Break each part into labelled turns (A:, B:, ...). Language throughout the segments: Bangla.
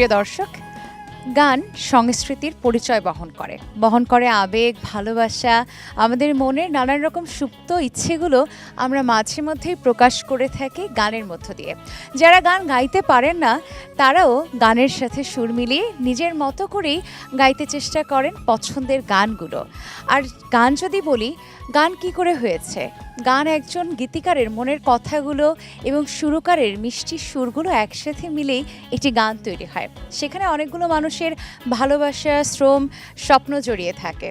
A: সুপ্রিয় দর্শক, গান সংস্কৃতির পরিচয় বহন করে আবেগ, ভালোবাসা, আমাদের মনের নানান রকম সুপ্ত ইচ্ছেগুলো আমরা মাঝে মধ্যেই প্রকাশ করে থাকি গানের মধ্য দিয়ে। যারা গান গাইতে পারেন না তারাও গানের সাথে সুর মিলিয়ে নিজের মতো করেই গাইতে চেষ্টা করেন পছন্দের গানগুলো। আর গান যদি বলি, গান কি করে হয়েছে? গান একজন গীতিকারের মনের কথাগুলো এবং সুরকারের মিষ্টি সুরগুলো একসাথে মিলেই একটি গান তৈরি হয়। সেখানে অনেকগুলো মানুষের ভালোবাসা, শ্রম, স্বপ্ন জড়িয়ে থাকে।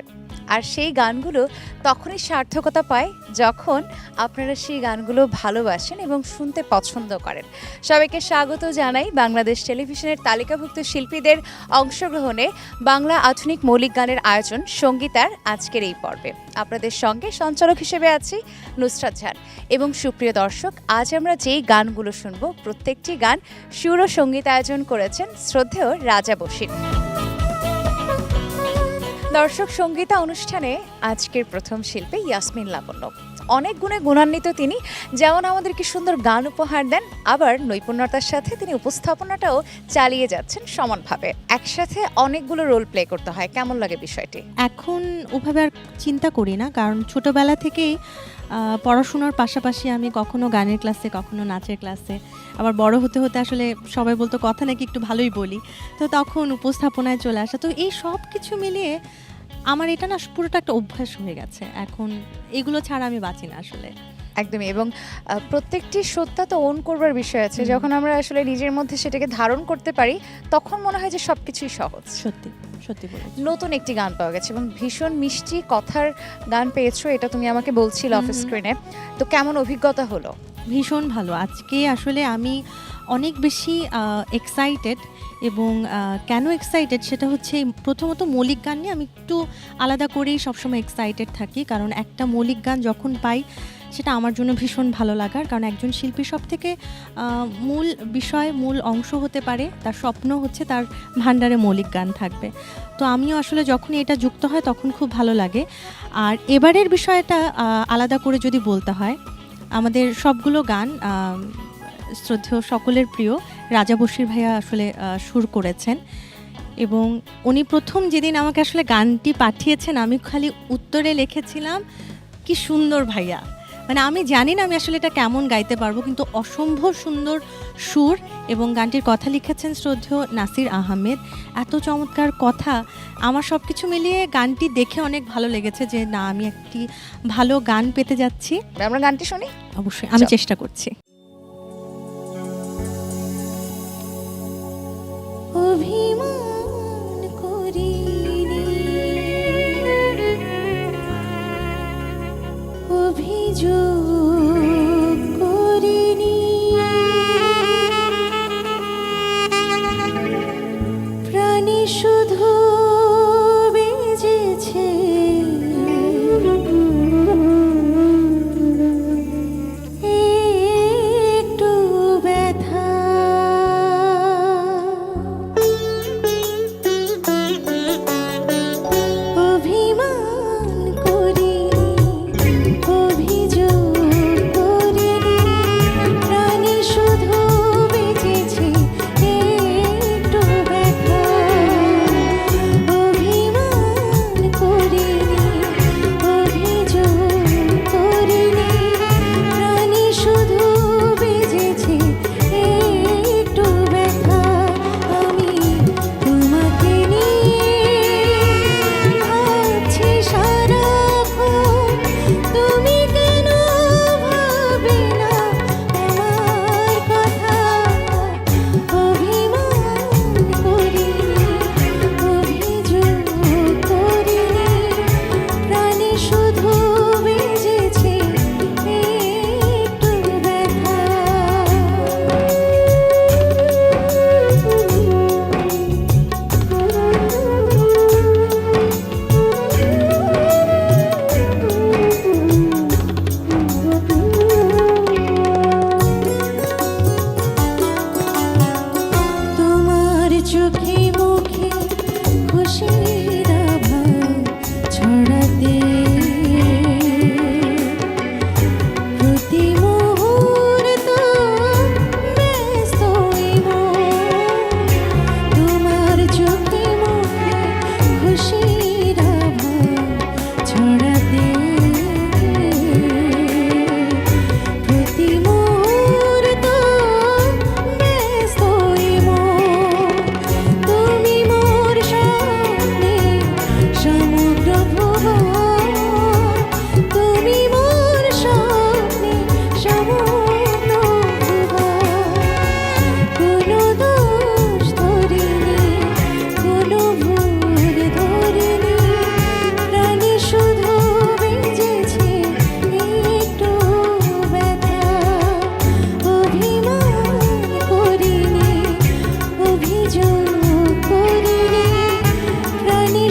A: আর সেই গানগুলো তখনই সার্থকতা পায় যখন আপনারা সেই গানগুলো ভালোবাসেন এবং শুনতে পছন্দ করেন। সবাইকে স্বাগত জানাই বাংলাদেশ টেলিভিশনের তালিকাভুক্ত শিল্পীদের অংশগ্রহণে বাংলা আধুনিক মৌলিক গানের আয়োজন সঙ্গীতার আজকের এই পর্বে। আপনাদের সঙ্গে সঞ্চালক হিসেবে আছি নুসরাত জাহান। এবং সুপ্রিয় দর্শক, আজ আমরা যেই গানগুলো শুনবো প্রত্যেকটি গান সুর ও সঙ্গীত আয়োজন করেছেন শ্রদ্ধেয় রাজা বশির। দর্শক, সঙ্গীতা অনুষ্ঠানে আজকের প্রথম শিল্পী ইয়াসমিন লাবণ্য। অনেক গুণে গুণান্বিত তিনি, যেমন আমাদেরকে সুন্দর গান উপহার দেন, আবার নৈপুণ্যতার সাথে তিনি উপস্থাপনাটাও চালিয়ে যাচ্ছেন সমানভাবে। একসাথে অনেকগুলো রোল প্লে করতে হয়, কেমন লাগে বিষয়টি?
B: এখন ওভাবে আর চিন্তা করি না, কারণ ছোটবেলা থেকেই পড়াশোনার পাশাপাশি আমি কখনো গানের ক্লাসে, কখনো নাচের ক্লাসে, আবার বড় হতে হতে আসলে সবাই বলতো কথা নাকি একটু ভালোই বলি, তো তখন উপস্থাপনায় চলে আসা। তো এই সব কিছু মিলিয়ে আমার এটা না পুরোটা একটা অভ্যাস হয়ে গেছে। এখন এগুলো ছাড়া আমি বাঁচি না আসলে।
A: একদমই। এবং প্রত্যেকটি সত্তা তো ওন করবার বিষয় আছে। যখন আমরা আসলে নিজের মধ্যে সেটাকে ধারণ করতে পারি, তখন মনে হয় যে সবকিছুই সহজ।
B: সত্যি সত্যি বলে
A: নতুন একটি গান পাওয়া গেছে এবং ভীষণ মিষ্টি কথার গান পেয়েছো, এটা তুমি আমাকে বলছিলে অফ স্ক্রিনে। তো কেমন অভিজ্ঞতা হলো?
B: ভীষণ ভালো। আজকে আসলে আমি অনেক বেশি এক্সাইটেড। এবং কেন এক্সাইটেড সেটা হচ্ছে, প্রথমত মৌলিক গান নিয়ে আমি একটু আলাদা করেই সবসময় এক্সাইটেড থাকি, কারণ একটা মৌলিক গান যখন পাই সেটা আমার জন্য ভীষণ ভালো লাগার। কারণ একজন শিল্পীর সব থেকে মূল বিষয়, মূল অংশ হতে পারে, তার স্বপ্ন হচ্ছে তার ভাণ্ডারে মৌলিক গান থাকবে। তো আমিও আসলে যখন এটা যুক্ত হয় তখন খুব ভালো লাগে। আর এবারের বিষয়টা আলাদা করে যদি বলতে হয়, আমাদের সবগুলো গান শ্রদ্ধেয় সকলের প্রিয় রাজা বশির ভাইয়া আসলে সুর করেছেন। এবং উনি প্রথম যেদিন আমাকে আসলে গানটি পাঠিয়েছেন, আমি খালি উত্তরে লিখেছিলাম কি সুন্দর ভাইয়া। মানে আমি জানি না আমি আসলে এটা কেমন গাইতে পারবো, কিন্তু অসম্ভব সুন্দর সুর। এবং গানটির কথা লিখেছেন শ্রদ্ধেয় নাসির আহমেদ। এত চমৎকার কথা, আমার সব কিছু মিলিয়ে গানটি দেখে অনেক ভালো লেগেছে যে না, আমি একটি ভালো গান পেতে যাচ্ছি।
A: আমরা গানটি শুনি।
B: অবশ্যই আমি চেষ্টা করছি।
C: অভিমান করিনি, অভিযোগ করিনি, প্রাণী শুধু বেজেছে একটু ব্যথা।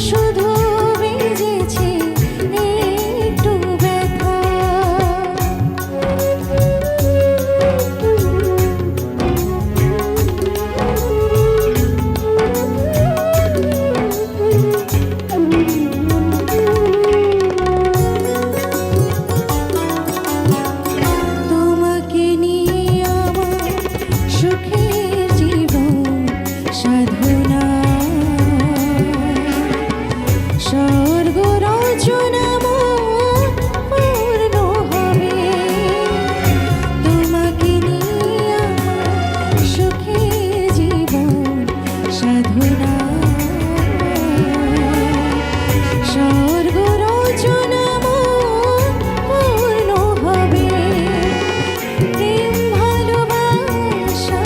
C: শুধু বেজেছে একটু ব্যথা। তোমাকে নিয়ে আমার সুখের জীবন সাধনা, স্বর্গ রচনা মোর পূর্ণ হবে। তোমাকে নিয়ে আমার সুখের জীবন সাধনা, স্বর্গ রচনা মোর পূর্ণ হবে। প্রেম ভালোবাসা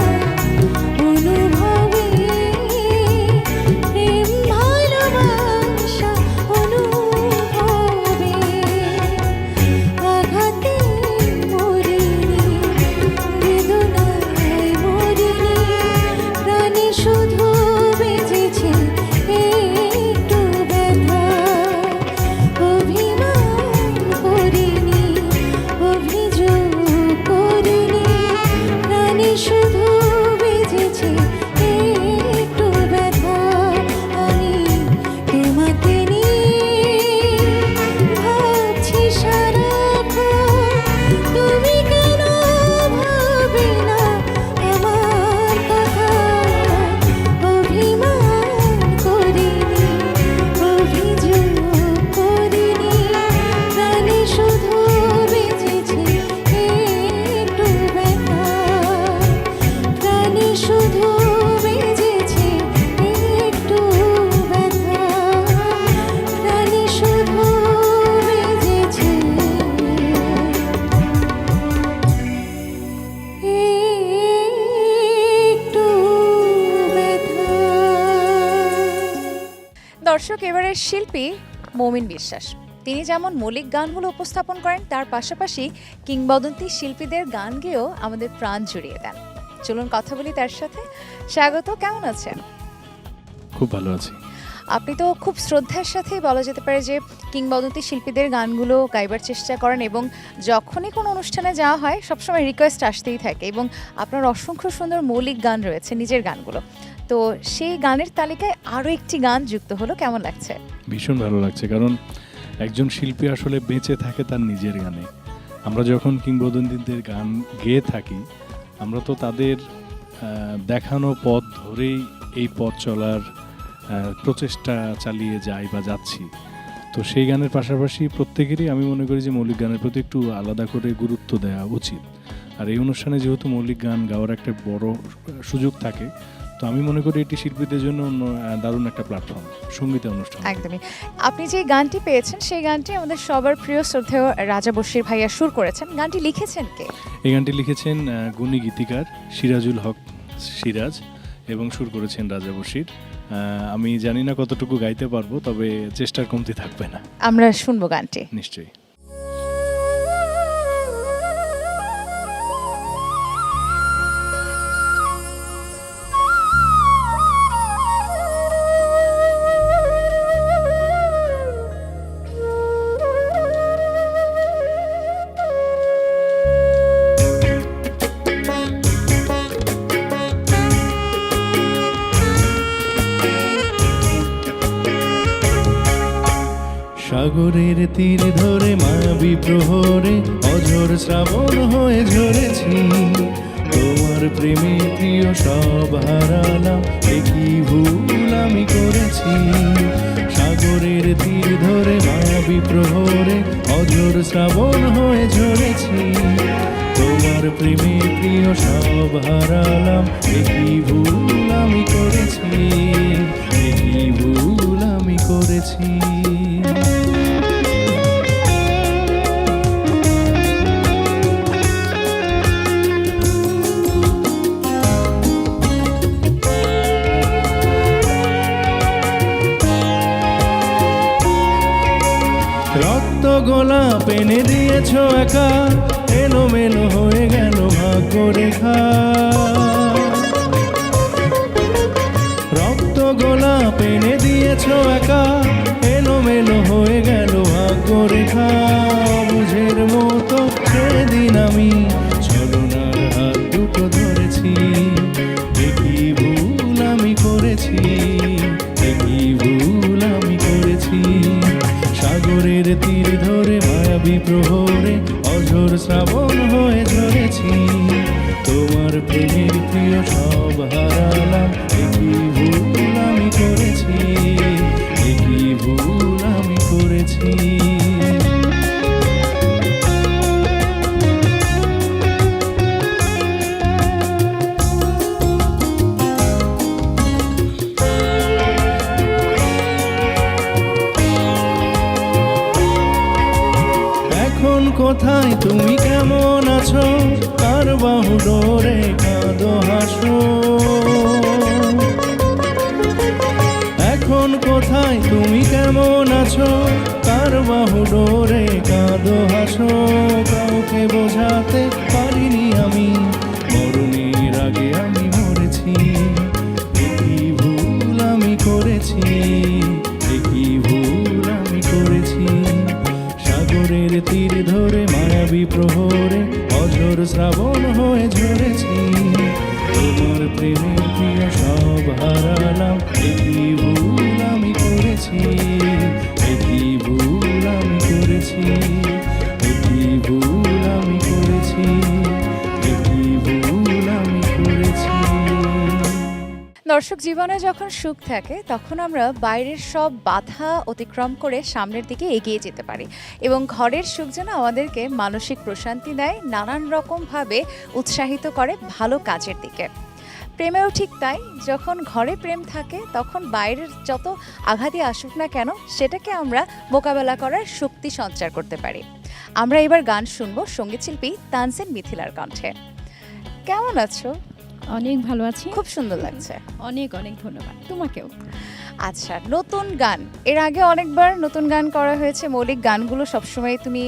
C: অনুভবে, প্রেম ভালোবাসা অনুভবে। আঘাতে মরিনি, বেদনায় মরিনি, প্রাণে শুধু বেজেছে একটু ব্যথা। অভিমান করিনি, অভিযোগ করিনি, প্রাণে শুধু বেজেছে একটু ব্যথা। আমি তোমাকে নিয়ে ভাবছি সারাক্ষণ, তুমি কেন ভাবে না আমার কথা। অভিমান করিনি, অভিযোগ করিনি, প্রাণে শুধু বেজেছে একটু ব্যথা। প্রাণে শুধু বেজেছে একটু ব্যথা, প্রাণে শুধু বেজেছে একটু ব্যথা।
A: দর্শক, এবারের শিল্পী মৌমিন বিশ্বাস। তিনি যেমন মৌলিক গানগুলো উপস্থাপন করেন, তার পাশাপাশি কিংবদন্তি শিল্পীদের গান গেয়েও আমাদের প্রাণ জুড়িয়ে দেন। চলুন কথা বলি তার সাথে। স্বাগত, কেমন আছেন?
D: খুব ভালো আছি।
A: আপনি তো খুব শ্রদ্ধার সাথেই বলা যেতে পারে যে কিংবদন্তি শিল্পীদের গানগুলো গাইবার চেষ্টা করেন, এবং যখনই কোনো অনুষ্ঠানে যাওয়া হয় সবসময় রিকোয়েস্ট আসতেই থাকে, এবং আপনার অসংখ্য সুন্দর মৌলিক গান রয়েছে, নিজের গানগুলো। তো সেই গানের তালিকায় আরও একটি গান যুক্ত হলো, কেমন লাগছে?
D: ভীষণ ভালো লাগছে, কারণ একজন শিল্পী আসলে বেঁচে থাকে তার নিজের গানে। আমরা যখন কিংবদন্তিদের গান গেয়ে থাকি, আমরা তো তাদের দেখানো পথ ধরেই এই পথ চলার প্রচেষ্টা চালিয়ে যাই বা যাচ্ছি। তো সেই গানের পাশাপাশি প্রত্যেকেরই আমি মনে করি যে মৌলিক গানের প্রতি একটু আলাদা করে গুরুত্ব দেওয়া উচিত। আর এই অনুষ্ঠানে যেহেতু মৌলিক গান গাওয়ার একটা বড় সুযোগ থাকে, তো আমি মনে করি এটি শিল্পীদের জন্য দারুণ একটা প্ল্যাটফর্ম, সঙ্গীতের অনুষ্ঠান।
A: একদমই। আপনি যে গানটি পেয়েছেন সেই গানটি আমাদের সবার প্রিয় শ্রদ্ধেয় রাজা বশির ভাইয়া সুর করেছেন। গানটি লিখেছেন কে?
D: এই গানটি লিখেছেন গুণী গীতিকার সিরাজুল হক সিরাজ, এবং সুর করেছেন রাজা বশির। আমি জানি না কতটুকু গাইতে পারবো, তবে চেষ্টার কমতি থাকবে না।
A: আমরা শুনবো গানটি।
D: নিশ্চয়ই। সাগরের তীর ধরে মায়াবী প্রহরে অঝোর শ্রাবণ হয়ে ঝরেছি। তোমার প্রেমে প্রিয় সব হারালাম, একই ভুল আমি করেছি। সাগরের তীর ধরে মায়াবী প্রহরে অঝোর শ্রাবণ হয়ে ঝরেছি। তোমার প্রেমে প্রিয় সব হারালাম, একই ভুল আমি করেছি, একই ভুল আমি করেছি। রক্ত গোলাপ এনে দিয়েছ একা, এলোমেলো হয়ে গেল ভাগ্য রেখা। রক্ত গোলাপ এনে দিয়েছ গেছো একা, এলোমেলো হয়ে গেল ভাগ্যরেখা। বুঝের মতো সেদিন আমি ছলনার হাত দুটো ধরেছি। একই ভুল আমি করেছি, একই ভুল আমি করেছি। সাগরের তীর ধরে মায়াবী প্রহরে অঝোর শ্রাবণ হয়ে ঝরেছি। তোমার প্রেমের প্রিয় সব হারালাম, একই ভুল আমি করেছি, একই ভুল আমি করেছি। এখন কোথায় তুমি, কেমন আছো? কার বাহু ডোরে কাঁদো হাসো? এখন কোথায় তুমি, কেমন আছো? কার বাহু ডোরে কাঁদো হাসো? কাউকে বোঝাতে পারিনি আমি, মরণের আগে আমি মরেছি। একই ভুল আমি করেছি, একই ভুল আমি করেছি। সাগরের তীর ধরে মায়াবী প্রহরে অঝোর শ্রাবণ হয়ে ঝরেছি। তোমার প্রেমের প্রিয় সব হারালাম, একই ভুল আমি করেছি, একই ভুল আমি করেছি, একই ভুল আমি করেছি, একই ভুল আমি করেছি।
A: দর্শক, জীবনে যখন সুখ থাকে তখন আমরা বাইরের সব বাধা অতিক্রম করে সামনের দিকে এগিয়ে যেতে পারি এবং ঘরের সুখ যেন আমাদেরকে মানসিক প্রশান্তি দেয়, নানান রকমভাবে উৎসাহিত করে ভালো কাজের দিকে। প্রেমেও ঠিক তাই, যখন ঘরে প্রেম থাকে তখন বাইরের যত আঘাতই আসুক না কেন সেটাকে আমরা মোকাবেলা করার শক্তি সঞ্চার করতে পারি। আমরা এবার গান শুনবো সঙ্গীতশিল্পী তানজিন মিথিলার কণ্ঠে। কেমন আছো?
E: অনেক ভালো আছি,
A: খুব সুন্দর লাগছে।
E: অনেক অনেক ধন্যবাদ তোমাকেও।
A: আচ্ছা, নতুন গান, এর আগে অনেকবার নতুন গান করা হয়েছে, মৌলিক গানগুলো সবসময় তুমি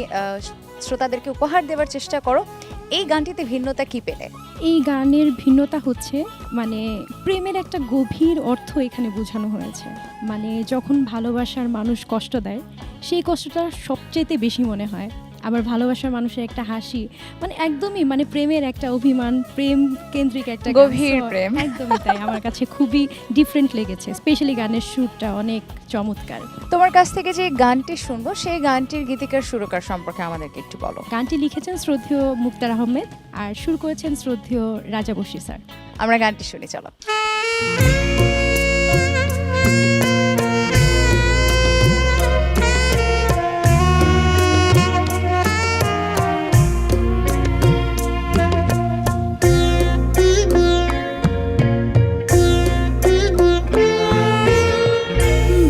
A: শ্রোতাদেরকে উপহার দেওয়ার চেষ্টা করো। এই গানটিতে ভিন্নতা কি পেলে?
E: এই গানের ভিন্নতা হচ্ছে মানে প্রেমের একটা গভীর অর্থ এখানে বোঝানো হয়েছে। মানে যখন ভালোবাসার মানুষ কষ্ট দেয় সেই কষ্টটা সবচেয়ে বেশি মনে হয়। আবার ভালোবাসার মানুষের একটা হাসি, মানে একদমই মানে প্রেমের একটা অভিমান, প্রেম কেন্দ্রিক একটা গান।
A: গভীর
E: So,
A: প্রেম।
E: একদমই তাই, আমার কাছে খুবই ডিফারেন্ট লেগেছে। স্পেশালি গানের সুরটা অনেক চমৎকার।
A: তোমার কাছ থেকে যে গানটি শুনবো সেই গানটির গীতিকার সুরকার সম্পর্কে আমাদেরকে একটু বলো।
E: গানটি লিখেছেন শ্রদ্ধেয় মুক্তার আহমেদ আর সুর করেছেন শ্রদ্ধেয় রাজা বশির স্যার।
A: আমরা গানটি শুনি, চলো।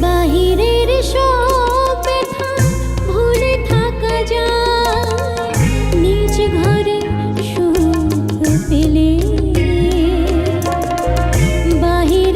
C: বাহিরের সব ব্যথা ভুলে থাকা যায়, নিজ ঘরে সুখ পেলে। বাহির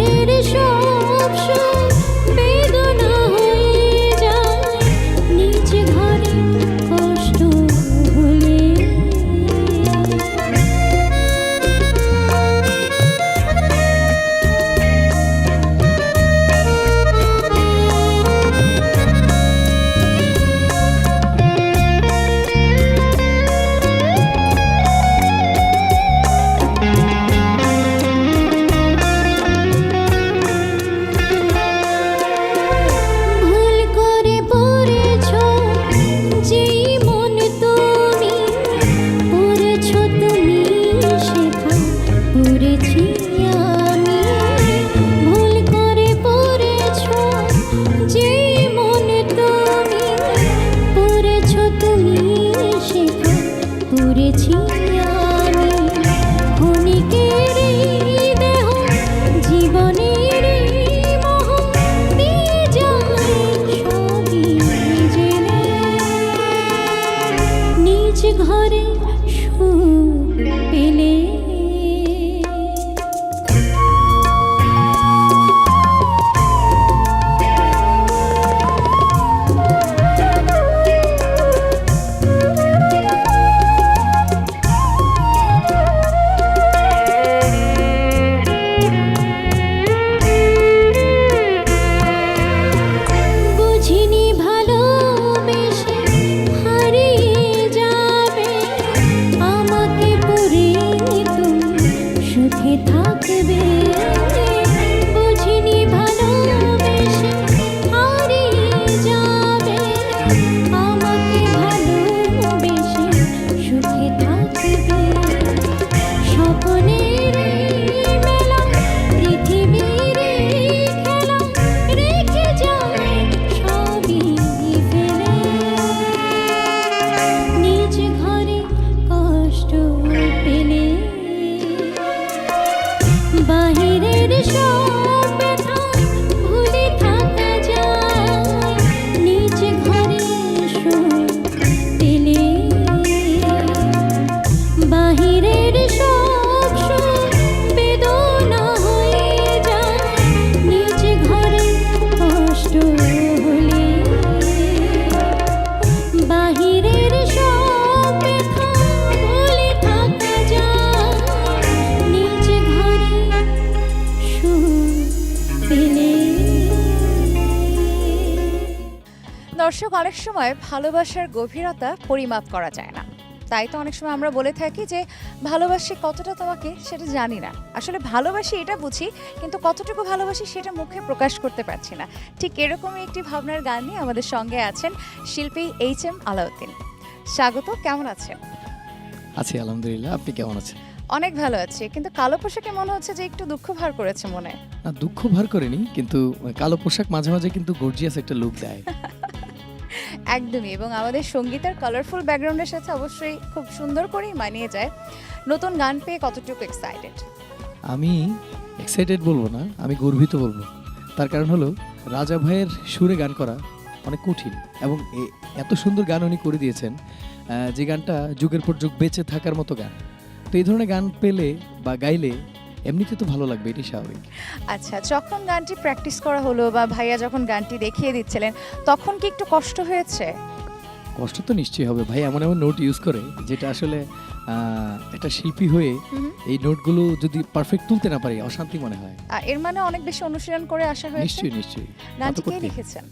A: দর্শক, অনেক সময় ভালোবাসার গভীরতা পরিমাপ করা যায় না, তাই তো অনেক সময় আমরা বলে থাকি যে ভালোবাসি কতটা তোমাকে সেটা জানি না, আসলে ভালোবাসি এটা বুঝি কিন্তু কতটুকু ভালোবাসি সেটা মুখে প্রকাশ করতে পারছি না। ঠিক এরকমই একটি ভাবনার গান নিয়ে আমাদের সঙ্গে আছেন শিল্পী HM আলাউদ্দিন। স্বাগত, কেমন আছেন?
F: আছি আলহামদুলিল্লাহ, আপনি কেমন আছেন?
A: অনেক ভালো আছি, কিন্তু কালো পোশাকে মনে হচ্ছে যে একটু দুঃখ ভার করেছে মনে।
F: না, দুঃখ ভার করিনি, কিন্তু কালো পোশাক মাঝে মাঝে কিন্তু গর্জিয়াস একটা লুক দেয়।
A: একদমই, এবং আমাদের সঙ্গীতের কালারফুল ব্যাকগ্রাউন্ডের সাথে অবশ্যই খুব সুন্দর করেই মানিয়ে যায়। নতুন গান পেয়ে কতটুকু এক্সাইটেড?
F: আমি এক্সাইটেড বলবো না, আমি গর্বিত বলবো। তার কারণ হলো রাজা ভাইয়ের সুরে গান করা অনেক কঠিন, এবং এত সুন্দর গান উনি করে দিয়েছেন, যে গানটা যুগের পর যুগ বেঁচে থাকার মতো গান। তো এই ধরনের গান পেলে বা গাইলে এমনিতে তো ভালো লাগবে, এটাই স্বাভাবিক।
A: আচ্ছা, যখন গানটি প্র্যাকটিস করা হলো বা ভাইয়া যখন গানটি দেখিয়ে দিচ্ছিলেন তখন কি একটু কষ্ট হয়েছে?
F: কষ্ট তো নিশ্চয়ই হবে, ভাই এমন এমন নোট ইউজ করে যেটা আসলে একটা শিল্পী হয়ে এই নোটগুলো যদি পারফেক্ট তুলতে না পারি অশান্তি মনে হয়।
A: এর মানে অনেক বেশি অনুশীলন করে আসা হয়েছে।
F: নিশ্চয়ই নিশ্চয়ই।
A: গানটি কে লিখেছেন?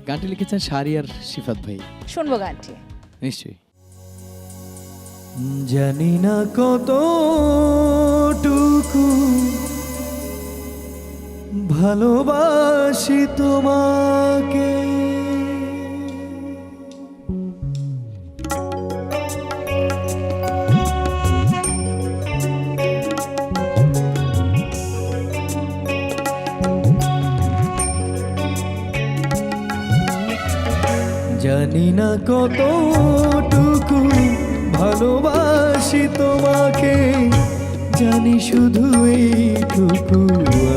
F: গানটি লিখেছেন শাহরিয়ার সিফাত ভাই।
A: শুনবো গানটি।
F: নিশ্চয়ই।
G: জানি না কতটুকু ভালোবাসি তোমাকে, জানি না কতটুকু ভালোবাসি তোমাকে, জানি শুধু এইটুকু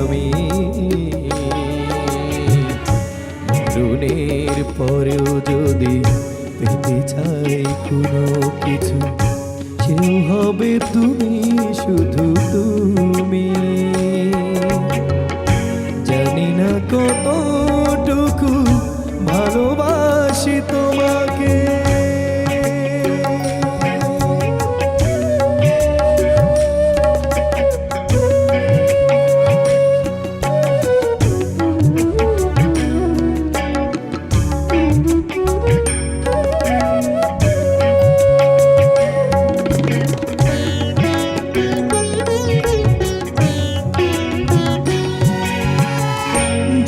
G: আমি, মরণের পরেও যদি পেতে চাই কোনো কিছু, সেও হবে তুমি, শুধু তুমি। জানি না কতটুকু ভালোবাসি তোমাকে,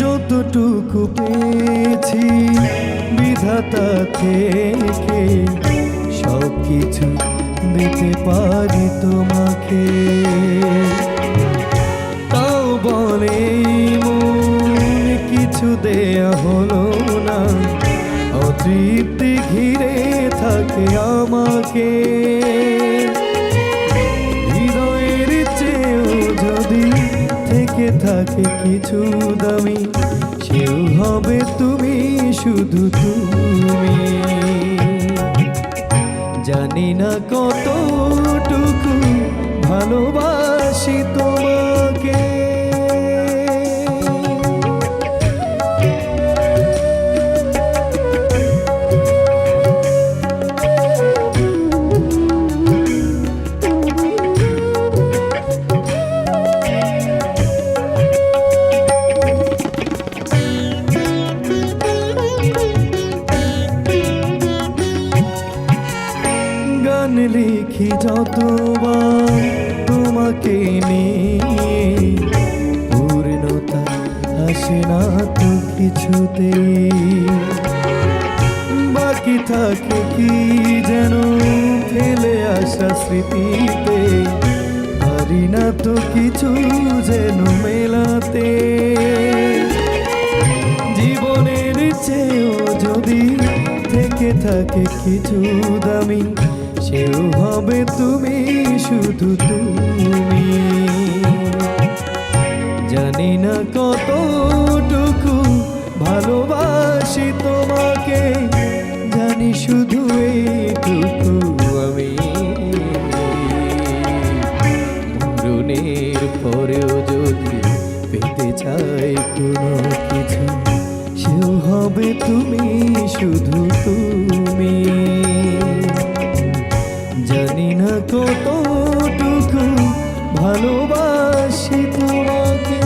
G: যতটুকু পেয়েছি বিধাতা থেকে সব কিছু দিতে পারি তোমাকে, তাও বলে মন কিছু দেয়া হলো না, অতৃপ্তি ঘিরে থাকে আমাকে। হৃদয়ের চেয়েও যদি থেকে থাকে কিছু দামি, সেও হবে তুমি, শুধু তুমি। জানি না কতটুকু ভালোবাসি তোমাকে, গান লিখি যতবার তোমাকে নিয়ে, পূর্ণতা আসে না তো কিছুতে, বাকি থাকে কি যেন ফেলে আসা স্মৃতিতে, পারি না তো কিছু যেন মেলাতে। জীবনের চেয়েও যদি থেকে থাকে কিছু দামি, সেও হবে তুমি, শুধু তুমি। জানি না কতটুকু ভালোবাসি তোমাকে, জানি শুধু এইটুকু আমি, মরণের পরেও যদি পেতে চাই কোনো কিছু, সেও হবে তুমি, শুধু তুমি। জানি না কতটুকু ভালোবাসি তোমাকে।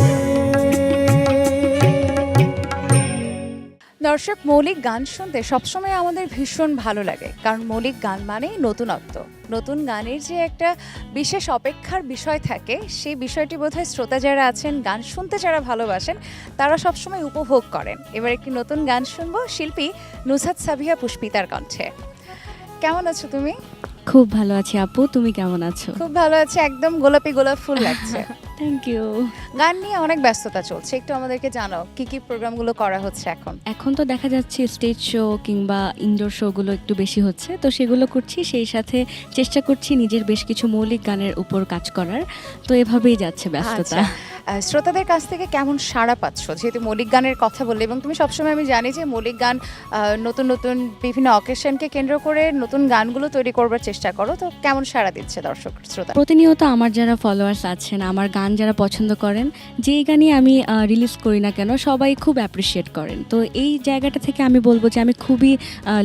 A: দর্শক, মৌলিক গান শুনতে সবসময় আমাদের ভীষণ ভালো লাগে, কারণ মৌলিক গান মানেই নতুনত্ব। নতুন গানের যে একটা বিশেষ অপেক্ষার বিষয় থাকে, সেই বিষয়টি বোধহয় শ্রোতা যারা আছেন, গান শুনতে যারা ভালোবাসেন, তারা সবসময় উপভোগ করেন। এবার একটি নতুন গান শুনবো শিল্পী নুসহাত সাবিহা পুষ্পিতার কণ্ঠে। কেমন আছো তুমি?
H: খুব ভালো আছি আপু, তুমি কেমন আছো?
A: খুব ভালো আছে, একদম গোলাপি গোলাপ ফুল লাগছে।
H: Thank you.
A: গান নিয়ে অনেক ব্যস্ততা চলছে, একটু আমাদেরকে জানাও কি কি প্রোগ্রামগুলো করা হচ্ছে এখন?
H: এখন তো দেখা যাচ্ছে স্টেজ শো কিংবা ইনডোর শোগুলো একটু বেশি হচ্ছে, তো সেগুলো করছি। সেই সাথে চেষ্টা করছি নিজের বেশ কিছু মৌলিক গানের উপর কাজ করার, তো এভাবেই যাচ্ছে ব্যস্ততা।
A: আচ্ছা, শ্রোতাদের কাছ থেকে কেমন সাড়া পাচ্ছ? যেহেতু মৌলিক গানের কথা বললে, এবং তুমি সবসময়, আমি জানি যে মৌলিক গান নতুন নতুন বিভিন্ন অকেশনকে কেন্দ্র করে নতুন গানগুলো তৈরি করবার চেষ্টা করো, তো কেমন সাড়া দিচ্ছে দর্শক শ্রোতা?
H: প্রতিনিয়ত আমার যারা ফলোয়ার্স আছেন, আমার গান যারা পছন্দ করেন, যেই গানই আমি রিলিজ করি না কেন, সবাই খুব অ্যাপ্রিসিয়েট করেন। তো এই জায়গাটা থেকে আমি বলবো যে আমি খুবই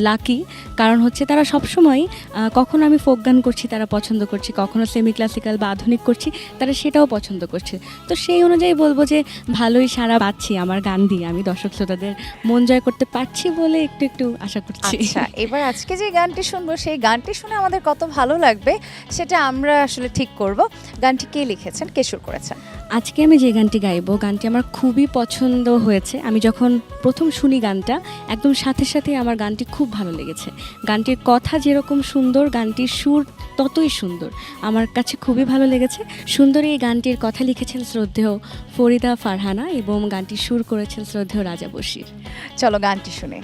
H: লাকি, কারণ হচ্ছে তারা সবসময়, কখনো আমি ফোক গান করছি তারা পছন্দ করছি, কখনো সেমি ক্লাসিক্যাল বা আধুনিক করছি তারা সেটাও পছন্দ করছে। তো সেই অনুযায়ী বলবো যে ভালোই সাড়া পাচ্ছি আমার গান দিয়ে, আমি দর্শক শ্রোতাদের মন জয় করতে পারছি বলে একটু একটু আশা করছি।
A: আচ্ছা, এবার আজকে যে গানটি শুনবো, সেই গানটি শুনে আমাদের কত ভালো লাগবে সেটা আমরা আসলে ঠিক করব। গানটি কে লিখেছেন, কে সুর করেছেন?
H: আজকে আমি যে গানটি গাইবো, গানটি আমার খুবই পছন্দ হয়েছে। আমি যখন প্রথম শুনি গানটা, একদম সাথে সাথে আমার গানটি খুব ভালো লেগেছে। গানটির কথা যেরকম সুন্দর, গানটির সুর ততই সুন্দর, আমার কাছে খুবই ভালো লেগেছে। সুন্দর এই গানটির কথা লিখেছেন শ্রদ্ধেয় ফরিদা ফারহানা এবং গানটির সুর করেছেন শ্রদ্ধেয় রাজা বশির।
A: চলো গানটি শুনে।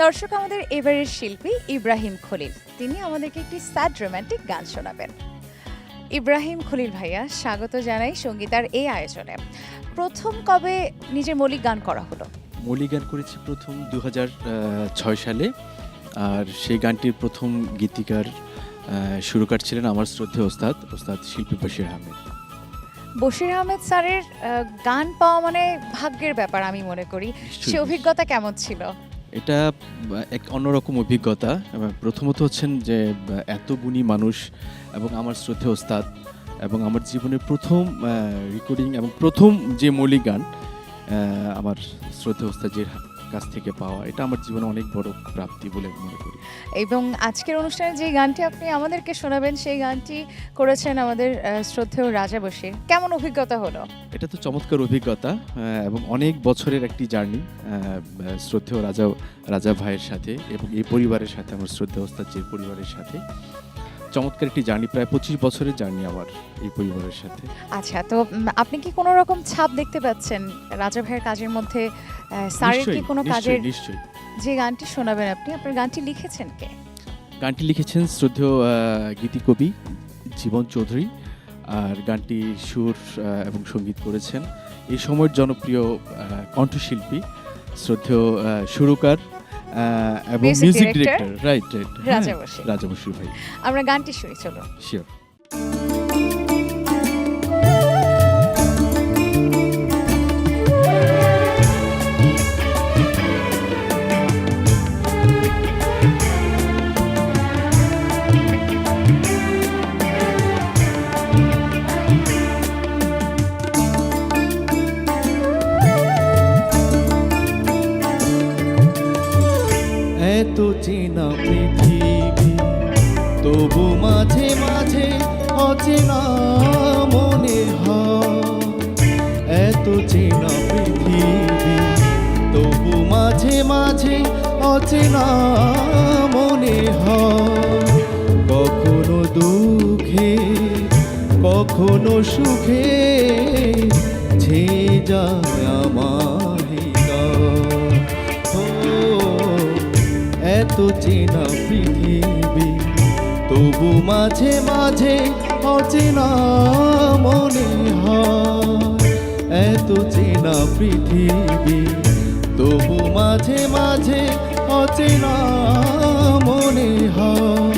A: দর্শক, আমাদের এবারের শিল্পী ইব্রাহিম খলিল, তিনি আমাদেরকে একটি স্যাড রোমান্টিক গান শোনাবেন। ইব্রাহিম খলিল ভাইয়া, স্বাগত জানাই সঙ্গীতার এই আয়োজনে। প্রথম কবে নিজের মৌলিক গান করা হলো?
I: মৌলিক গান করেছি প্রথম 2006 সালে। আর সেই গানটির প্রথম গীতিকার সুরকার ছিলেন আমার শ্রদ্ধেয় ওস্তাদ শিল্পী বশির আহমেদ।
A: বশির আহমেদ স্যারের গান পাওয়া মানে ভাগ্যের ব্যাপার আমি মনে করি।
I: নিশ্চয়ই,
A: সে অভিজ্ঞতা কেমন ছিল?
I: এটা এক অন্যরকম অভিজ্ঞতা। প্রথমত হচ্ছেন যে এত গুণী মানুষ এবং আমার শ্রদ্ধেয় ওস্তাদ, এবং আমার জীবনের প্রথম রেকর্ডিং এবং প্রথম যে মৌলিক গান আমার শ্রদ্ধেয় ওস্তাদের কাছ থেকে পাওয়া, এটা আমার জীবনে অনেক বড় প্রাপ্তি বলে মনে করি।
A: এবং আজকের অনুষ্ঠানে যে গানটি আপনি আমাদেরকে শোনাবেন, সেই গানটি করেছেন আমাদের শ্রদ্ধেয় রাজা বশির। কেমন অভিজ্ঞতা হলো?
I: এটা তো চমৎকার অভিজ্ঞতা এবং অনেক বছরের একটি জার্নি শ্রদ্ধেয় রাজা ভাইয়ের সাথে এবং এই পরিবারের সাথে, আমার শ্রদ্ধেয় ওস্তাদের পরিবারের সাথে। চমৎকার একটি জার্নি, প্রায় 25 বছরের জার্নি আমার এই পরিবারের সাথে।
A: আচ্ছা, তো আপনি কি কোনো রকম ছাপ দেখতে পাচ্ছেন রাজা ভাইয়ের কাজের মধ্যে? স্যারের কি কোনো কাজের?
I: নিশ্চয়ই।
A: যে গানটি শোনাবেন আপনি, আপনার গানটি লিখেছেন কে?
I: গানটি লিখেছেন শ্রদ্ধেয় গীতিকবি জীবন চৌধুরী, আর গানটি সুর এবং সঙ্গীত করেছেন এই সময়ের জনপ্রিয় কণ্ঠশিল্পী শ্রদ্ধেয় সুরকার এবং
A: Music
I: music
A: director,
I: director right
A: রাজা বশির।
I: ভাই।
A: আমরা গানটি শুনি, চলো।
I: শিওর।
G: এত চেনা পৃথিবী, তবু মাঝে মাঝে অচেনা মনে হয়। এত চেনা পৃথিবী, তবু মাঝে মাঝে অচেনা মনে হয়। কখনো দুঃখে, কখনো সুখে ঝে যায় আমার হৃদয়। এত চেনা পৃথিবী, তবু মাঝে মাঝে অচেনা মনে হয়। এত চেনা পৃথিবী, তবু মাঝে মাঝে অচেনা মনে হয়।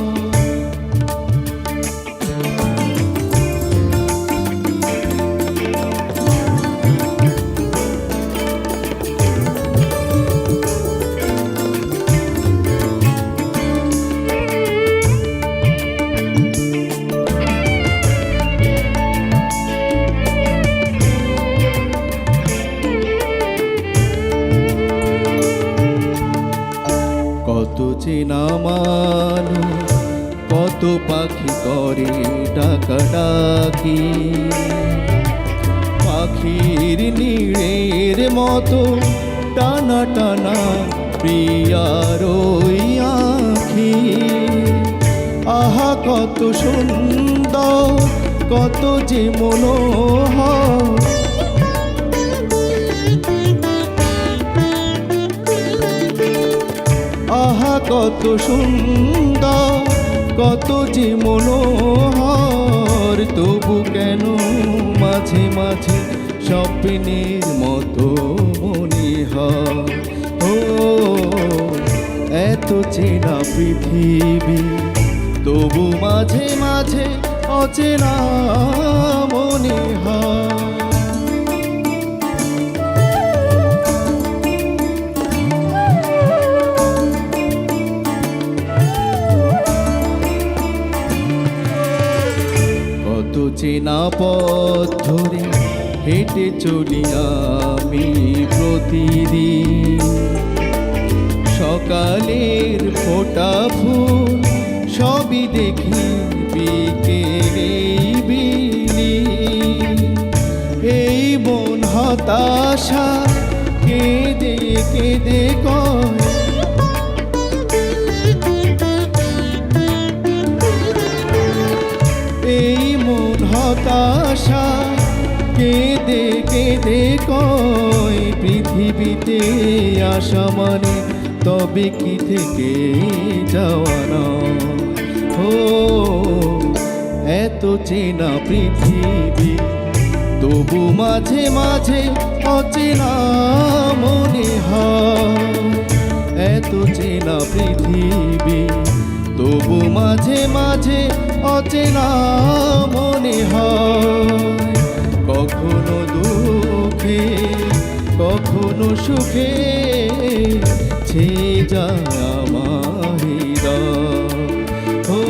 G: কত চেনা মানুষ, কত পাখি করে ডাকাডাকি। পাখির নীড়ের মতো টানা টানা প্রিয়ার ওই আঁখি। আহা কত সুন্দর, কত যে মনোহর। আহা কত সুন্দর, কত যে মনোহর। তবু কেন মাঝে মাঝে স্বপ্নের মতো মনে হয়। ও এত চেনা পৃথিবী, তবু মাঝে মাঝে অচেনা মনে হয়। কত চেনা পথ ধরে হেঁটে চলি আমি প্রতিদিন। সকালের ফোটা ফুল সবই দেখি বিকেলে বিলি। এই মন হতাশা কেঁদে কেঁদে কয়। এই মন হতাশা কেঁদে কেঁদে কয়। পৃথিবীতে আসা মানে তবে কি থেকে যাওয়া না। ও এত চেনা পৃথিবী, তবু মাঝে মাঝে অচেনা মনে হয়। এত চেনা পৃথিবী, তবু মাঝে মাঝে অচেনা মনে হয়। কখনো দুঃখে কখনো সুখে ছেয়ে যায় আমার হৃদয়। ও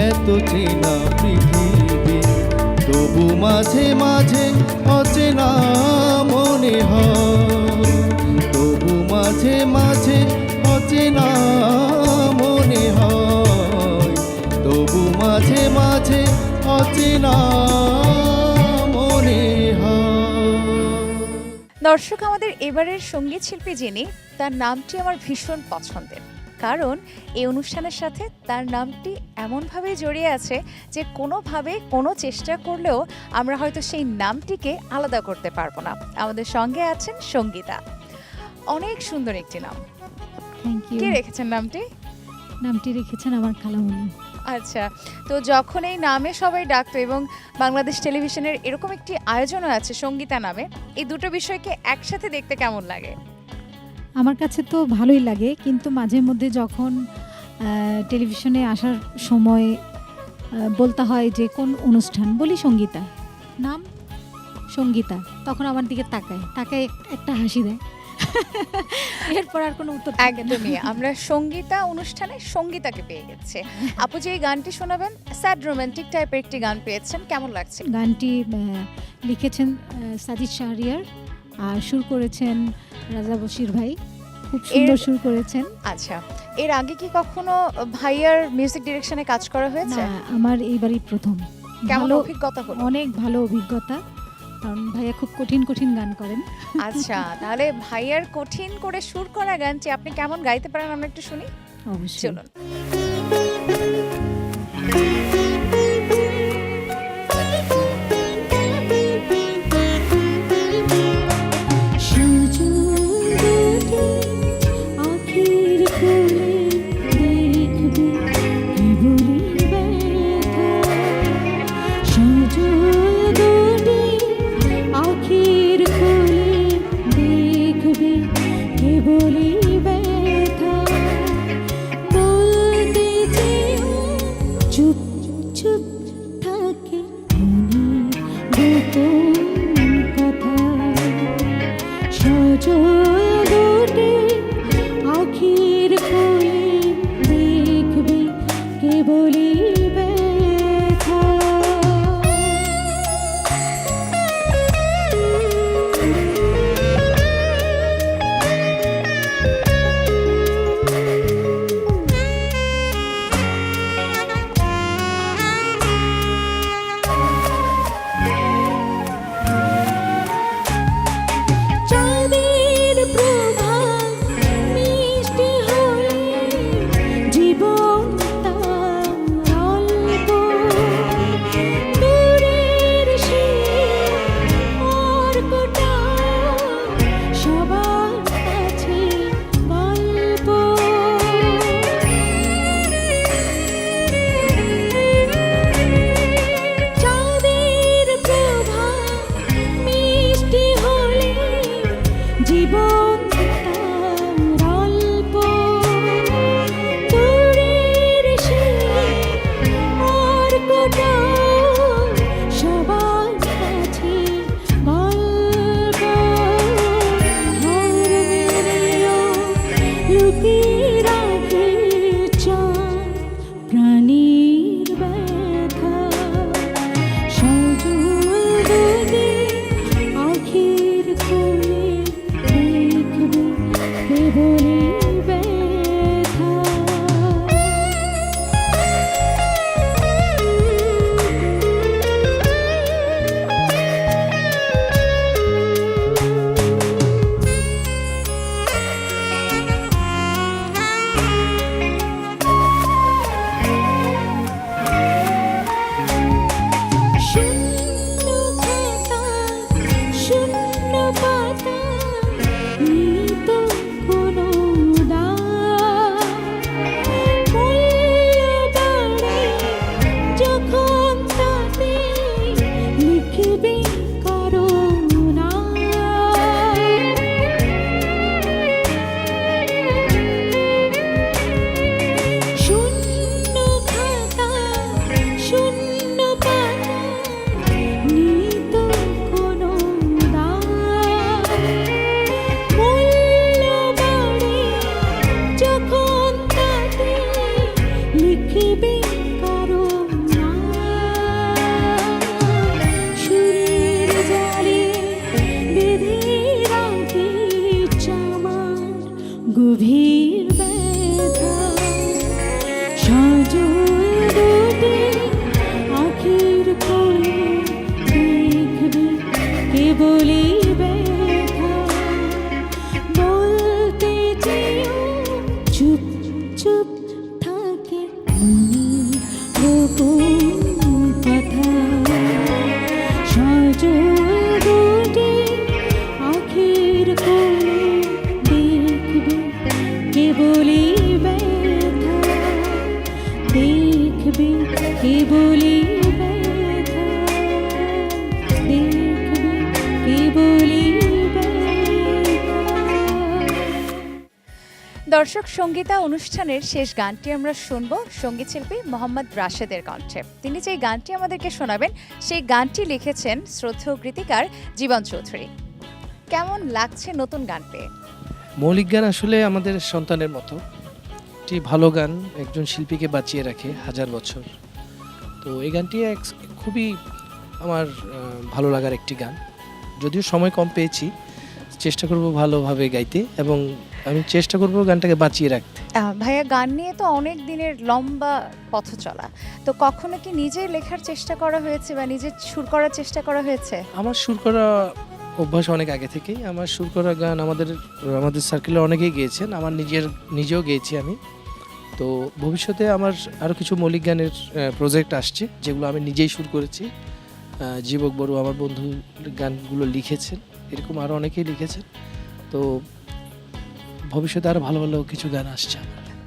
G: এত চেনা পৃথিবী, তবু মাঝে মাঝে অচেনা মনে হয়। তবু মাঝে মাঝে অচেনা মনে হয়। তবু মাঝে মাঝে অচেনা মনে হয়।
A: দর্শক, আমাদের এবারের সঙ্গীত শিল্পী যিনি, তার নামটি আমার ভীষণ পছন্দের, কারণ এই অনুষ্ঠানের সাথে তার নামটি এমনভাবে জড়িয়ে আছে যে কোনোভাবে কোনো চেষ্টা করলেও আমরা হয়তো সেই নামটিকে আলাদা করতে পারবো না। আমাদের সঙ্গে আছেন সঙ্গীতা। অনেক সুন্দর একটি নাম।
E: Thank you.
A: কে রেখেছেন নামটি?
E: নামটি রেখেছেন আমার খালামণি।
A: আচ্ছা, তো যখন এই নামে সবাই ডাকতো এবং বাংলাদেশ টেলিভিশনের এরকম একটি আয়োজনও আছে সঙ্গীতা নামে, এই দুটো বিষয়কে একসাথে দেখতে কেমন লাগে?
E: আমার কাছে তো ভালোই লাগে, কিন্তু মাঝে মধ্যে যখন টেলিভিশনে আসার সময় বলতে হয় যে কোন অনুষ্ঠান, বলি সঙ্গীতা, নাম সঙ্গীতা, তখন আমার দিকে তাকায় একটা হাসি দেয়। এরপর আর কোনো উত্তর থাকে না।
A: একদমই, আমরা সঙ্গীতা অনুষ্ঠানে সঙ্গীতাকে পেয়ে গেছি। আপু যে এই গানটি শোনাবেন, স্যাড রোমান্টিক টাইপের একটি গান পেয়েছেন, কেমন লাগছে?
E: গানটি লিখেছেন সাজিদ শাহরিয়ার, আর সুর করেছেন রাজা বশির ভাই, খুব সুন্দর সুর করেছেন।
A: আচ্ছা, এর আগে কি কখনো ভাইয়ার মিউজিক ডিরেকশনে কাজ করা হয়েছে?
E: না, আমার এইবারই প্রথম।
A: কেমন
E: ভালো
A: অভিজ্ঞতা হলো?
E: অনেক ভালো অভিজ্ঞতা, কারণ ভাইয়া খুব কঠিন কঠিন গান করেন।
A: আচ্ছা, তাহলে ভাইয়ার কঠিন করে সুর করা গানটি আপনি কেমন গাইতে পারেন আমরা একটু শুনি।
E: অবশ্যই।
A: চলুন।
C: চুপ চুপ থাকে গোপন কথা, সজল দুটি আখির কোলে দেখবে কেবলই ব্যথা। চাঁদের কেবলই ব্যথা।
A: দর্শক, সঙ্গীতা অনুষ্ঠানের শেষ গানটি আমরা শুনবো সঙ্গীত শিল্পী মোহাম্মদ রাশেদের কণ্ঠে। তিনি যে গানটি আমাদেরকে শোনাবেন সেই গানটি লিখেছেন শ্রদ্ধেয় গীতিকার জীবন চৌধুরী। কেমন লাগছে নতুন গান পেয়ে?
J: মৌলিক গান আসলে আমাদের সন্তানের মতো, একটি ভালো গান একজন শিল্পীকে বাঁচিয়ে রাখে হাজার বছর। তো এই গানটি খুবই আমার ভালো লাগার একটি গান। যদিও সময় কম পেয়েছি, চেষ্টা করব ভালোভাবে গাইতে এবং আমি চেষ্টা করব গানটাকে বাঁচিয়ে রাখতে।
A: ভাইয়া, গান নিয়ে তো অনেক দিনের লম্বা পথ চলা, তো কখনো কি নিজে লেখার চেষ্টা করা হয়েছে বা নিজে সুর করার চেষ্টা করা হয়েছে?
J: আমার সুর করা অভ্যাস অনেক আগে থেকেই। আমার সুর করা গান আমাদের সার্কেলে অনেকেই গেয়েছেন, আমার নিজেও গেয়েছি আমি। তো ভবিষ্যতে আমার আরও কিছু মৌলিক গানের প্রজেক্ট আসছে, যেগুলো আমি নিজেই সুর করেছি। জীবক বড়ু আমার বন্ধু গানগুলো লিখেছেন, এরকম আরও অনেকেই লিখেছেন। তো ভবিষ্যতে আরও ভালো ভালো কিছু গান আসছে।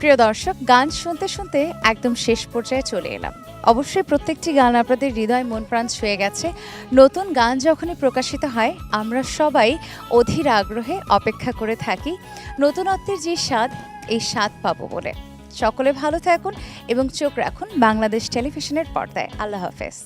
A: প্রিয় দর্শক, গান শুনতে শুনতে একদম শেষ পর্যায়ে চলে এলাম। অবশ্যই প্রত্যেকটি গান আপনাদের হৃদয় মন প্রাণ ছুঁয়ে গেছে। নতুন গান যখনই প্রকাশিত হয় আমরা সবাই অধীর আগ্রহে অপেক্ষা করে থাকি নতুনত্বের যে স্বাদ, এই স্বাদ পাবো বলে। সকলে ভালো থাকুন এবং চোখ রাখুন বাংলাদেশ টেলিভিশনের পর্দায়। আল্লাহ হাফেজ।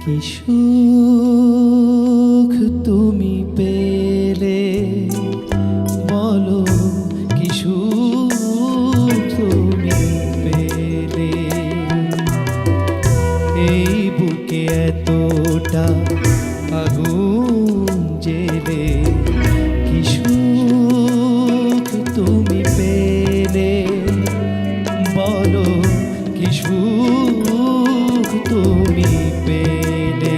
G: কি সুখ তুমি পেলে বলো, কি সুখ তুমি পেলে, এই বুকে এতটা আগুন জেলে, কি সুখ তুমি পেলে বলো, কি সুখ তুমি পেলে।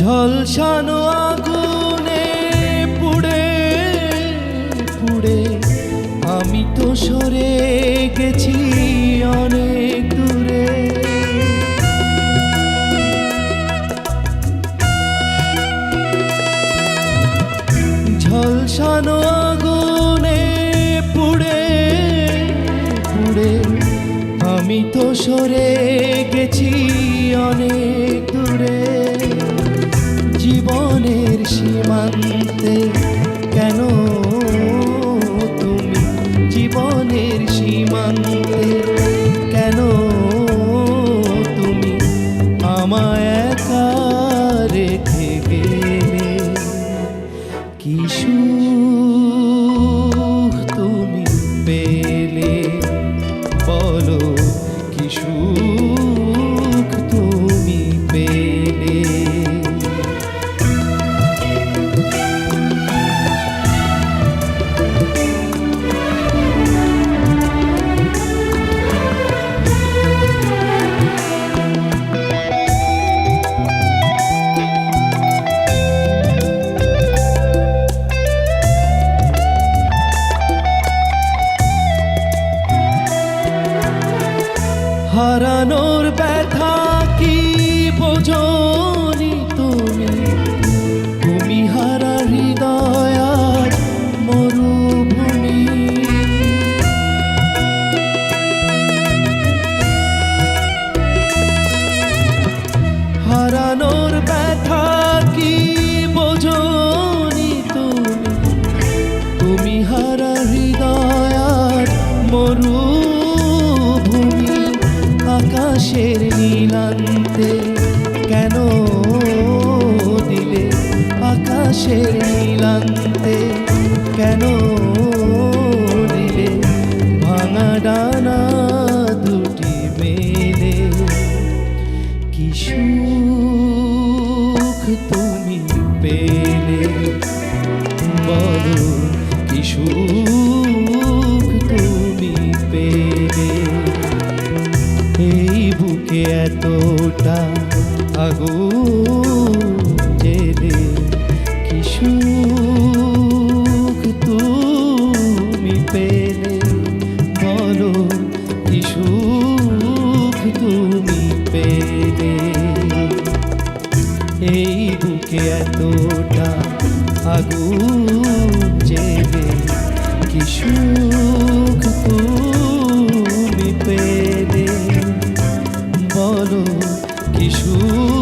G: ঝলসানো আগুনে পুড়ে পুড়ে আমি তো সরে গেছি অনেক দূরে। ঝলসানো আগুনে পুড়ে পুড়ে আমি তো সরে গেছি অনেক দূরে। জীবনের সীমান্তে কেন তুমি, জীবনের সীমান্তে কেন তুমি আমায় একা রেখে গেলে। কি সুখ তুমি পেলে বলো, কি সুখ তুমি পেলে। হারানোর ব্যথা কি বোঝনি তুমি, তুমি হারা হৃদয় আজ মরুভূমি। হারানোর ব্যথা কি বোঝনি তুমি, তুমি হারা হৃদয় আজ মরুভূমি। আকাশের নীলান্তে কেন দিলে আকাশের নীলান্তে কেন দিলে ভাঙা ডানা দুটি মেলে কি সুখ তুমি পেলে বলো কি সুখ তুমি পেলে এই বুকে এতটা আগুন জেলে কি সুখ তুমি পেলে বলো কি সুখ তুমি পেলে এই বুকে এতটা আগুন জেলে কি সুখ তুমি পেলে বলো কি সুখ